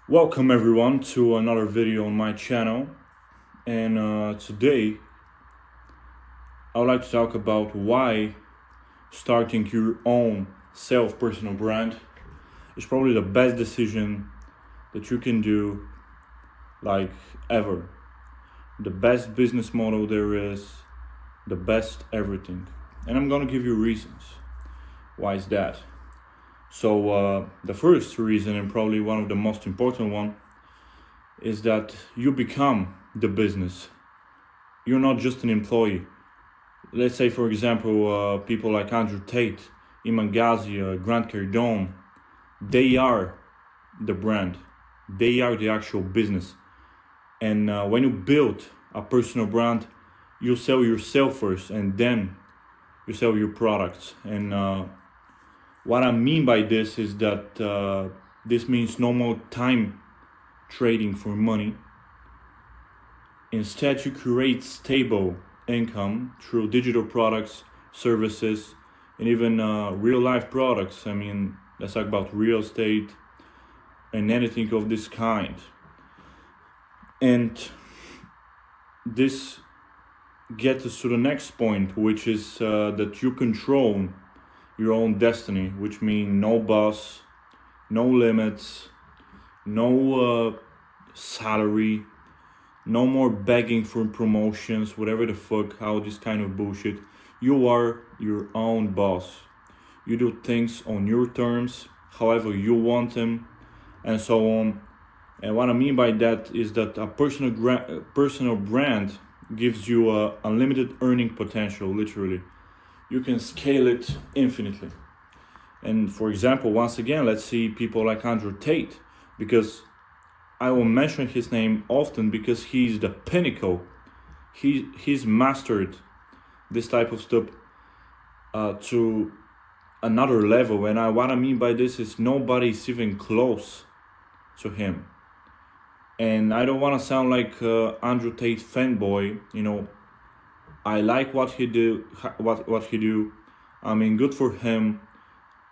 Welcome everyone to another video on my channel, and today I would like to talk about why starting your own personal brand is probably the best decision that you can do, like, ever. The best business model there is, the best everything. And I'm gonna give you reasons. Why is that? So the first reason, and probably one of the most important one, is that you become the business. You're not just an employee. Let's say, for example, people like Andrew Tate, Iman Ghazi, Grant Cardone, they are the brand. They are the actual business. And when you build a personal brand, you sell yourself first, and then you sell your products. And what I mean by this is that this means no more time trading for money. Instead, you create stable income through digital products, services, and even real life products. I mean, let's talk about real estate and anything of this kind. And this gets us to the next point, which is that you control your own destiny, which means no boss, no limits, no salary, no more begging for promotions, whatever the fuck, all this kind of bullshit. You are your own boss. You do things on your terms, however you want them, and so on. And what I mean by that is that a personal brand gives you unlimited earning potential, literally. You can scale it infinitely. And for example, once again, let's see people like Andrew Tate, because I will mention his name often because he's the pinnacle. He's mastered this type of stuff to another level. And what I mean by this is nobody's even close to him. And I don't want to sound like Andrew Tate fanboy, I like what he do. I mean, good for him.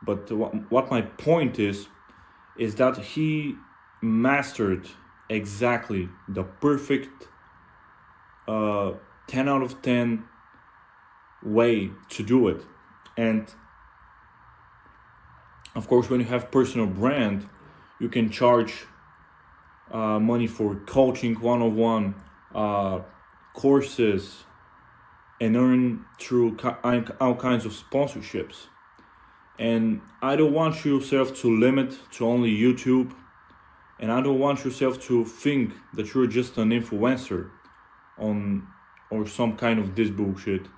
But what my point is that he mastered exactly the perfect 10 out of 10 way to do it. And of course, when you have personal brand, you can charge money for coaching one-on-one courses, and earn through all kinds of sponsorships. And I don't want yourself to limit to only YouTube, and I don't want yourself to think that you're just an influencer or some kind of this bullshit.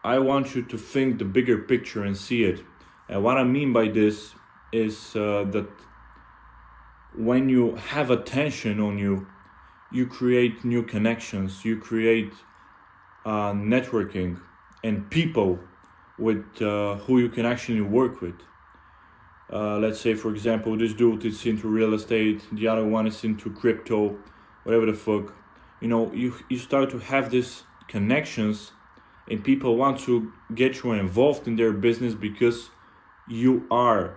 I want you to think the bigger picture and see it. And what I mean by this is that when you have attention on you, you create new connections, you create networking and people with who you can actually work with. Let's say, for example, this dude is into real estate, the other one is into crypto, whatever the fuck. You start to have these connections, and people want to get you involved in their business because you are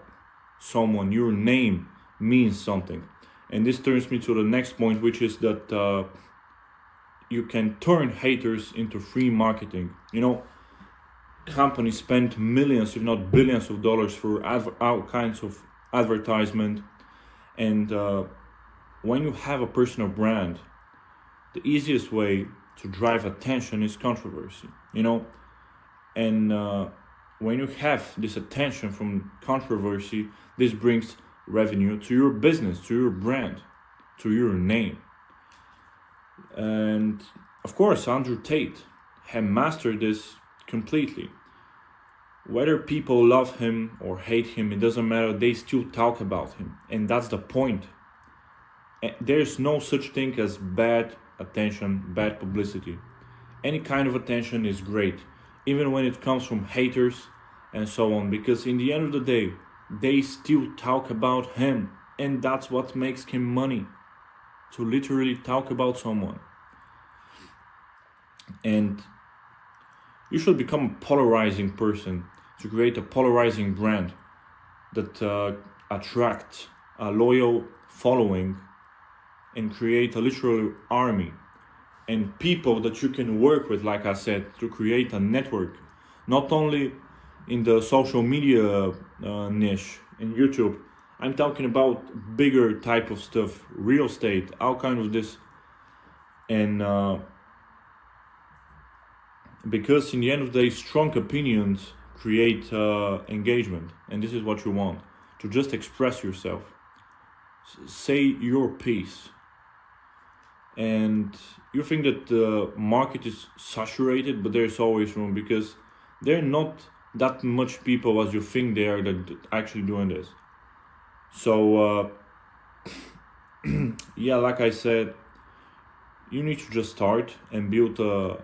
someone, your name means something. And this turns me to the next point, which is that you can turn haters into free marketing. Companies spend millions, if not billions of dollars for all kinds of advertisement. And when you have a personal brand, the easiest way to drive attention is controversy, And when you have this attention from controversy, this brings revenue to your business, to your brand, to your name. And of course, Andrew Tate had mastered this completely. Whether people love him or hate him, it doesn't matter, they still talk about him. And that's the point. There's no such thing as bad attention, bad publicity. Any kind of attention is great, even when it comes from haters and so on, because in the end of the day, they still talk about him, and that's what makes him money, to literally talk about someone. And you should become a polarizing person to create a polarizing brand that attracts a loyal following and create a literal army and people that you can work with, like I said, to create a network, not only in the social media niche in YouTube. I'm talking about bigger type of stuff, real estate, all kind of this. And because in the end of the day, strong opinions create engagement, and this is what you want, to just express yourself, say your piece. And you think that the market is saturated, but there's always room, because there are not that much people as you think they are that actually doing this. So yeah, like I said, you need to just start and build a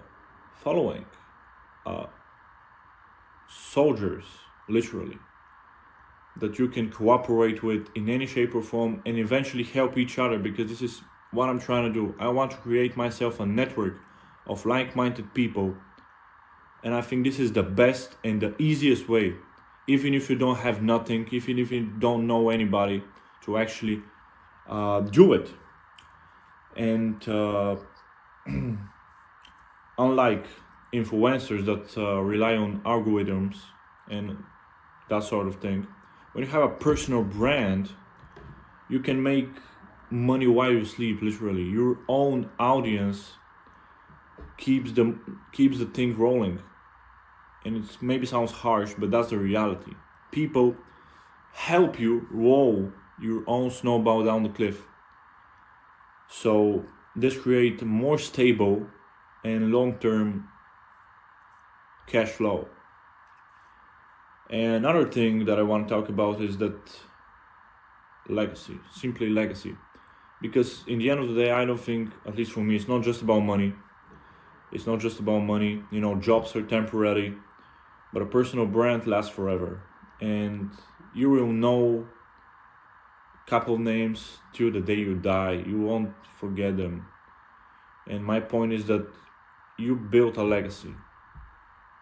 following, soldiers, literally, that you can cooperate with in any shape or form and eventually help each other, because this is what I'm trying to do. I want to create myself a network of like-minded people, and I think this is the best and the easiest way, even if you don't have nothing, even if you don't know anybody, to actually do it. And unlike influencers that rely on algorithms and that sort of thing, when you have a personal brand, you can make money while you sleep, literally. Your own audience keeps the thing rolling. And it maybe sounds harsh, but that's the reality. People help you roll your own snowball down the cliff. So this creates more stable and long-term cash flow. And another thing that I want to talk about is that legacy, simply legacy. Because in the end of the day, I don't think, at least for me, it's not just about money. It's not just about money. You know, jobs are temporary, but a personal brand lasts forever. And you will know a couple of names till the day you die. You won't forget them. And my point is that you built a legacy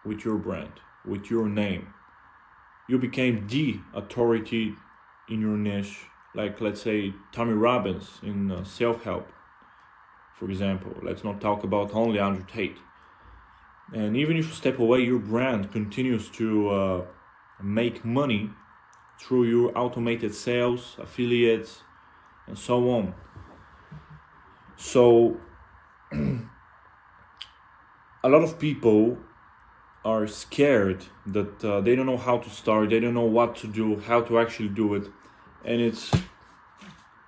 with your brand, with your name. You became the authority in your niche, like, let's say, Tommy Robbins in self-help, for example. Let's not talk about only Andrew Tate. And even if you step away, your brand continues to make money through your automated sales, affiliates, and so on. So a lot of people are scared that they don't know how to start, they don't know what to do, how to actually do it. And it's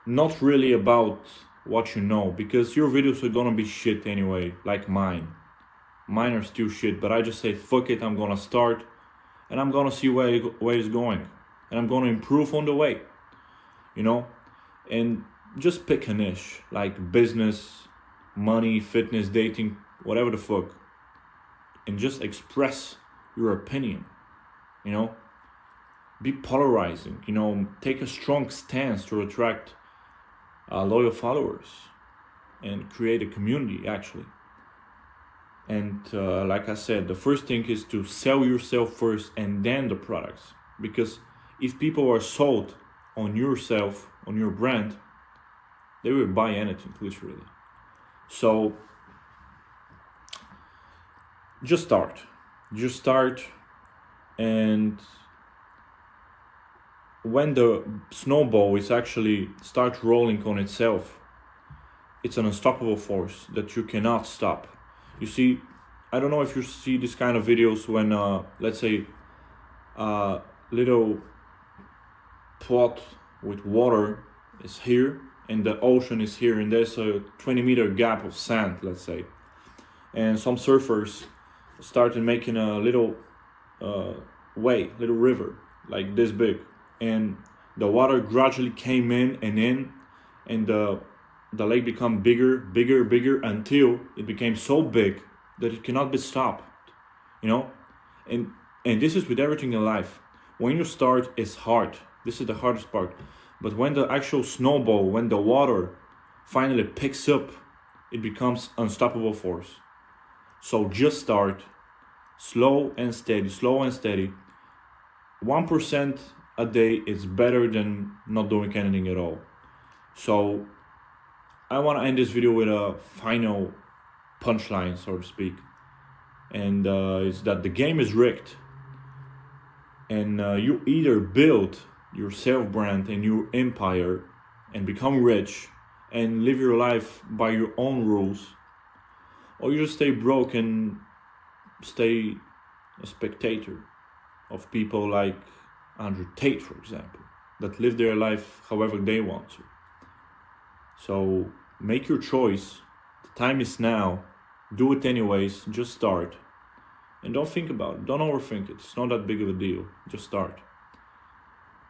not really about what you know, because your videos are gonna be shit anyway, like mine. Mine are still shit, but I just say, fuck it, I'm gonna start, and I'm gonna see where it's going. And I'm gonna improve on the way, you know? And just pick a niche, like business, money, fitness, dating, whatever the fuck. And just express your opinion, you know? Be polarizing, you know? Take a strong stance to attract loyal followers and create a community, actually. And like I said, the first thing is to sell yourself first and then the products. Because if people are sold on yourself, on your brand, they will buy anything, literally. So just start. And when the snowball is actually start rolling on itself, it's an unstoppable force that you cannot stop. You see, I don't know if you see this kind of videos when let's say a little pot with water is here and the ocean is here, and there's a 20-meter gap of sand, let's say, and some surfers started making a little little river like this big, and the water gradually came in, and the lake became bigger until it became so big that it cannot be stopped, you know. And this is with everything in life. When you start, it's hard. This is the hardest part. But when the actual snowball, when the water finally picks up, it becomes unstoppable force. So just start, slow and steady. 1% a day is better than not doing anything at all. So I want to end this video with a final punchline, so to speak, and it's that the game is rigged, and you either build your self-brand and your empire and become rich and live your life by your own rules, or you just stay broke and stay a spectator of people like Andrew Tate, for example, that live their life however they want to. So make your choice. The time is now. Do it anyways. Just start. And don't think about it. Don't overthink it. It's not that big of a deal. Just start.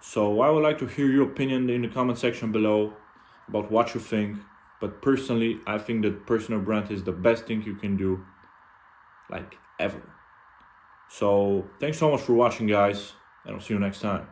So I would like to hear your opinion in the comment section below about what you think. But personally, I think that personal brand is the best thing you can do, like ever. So thanks so much for watching, guys, and I'll see you next time.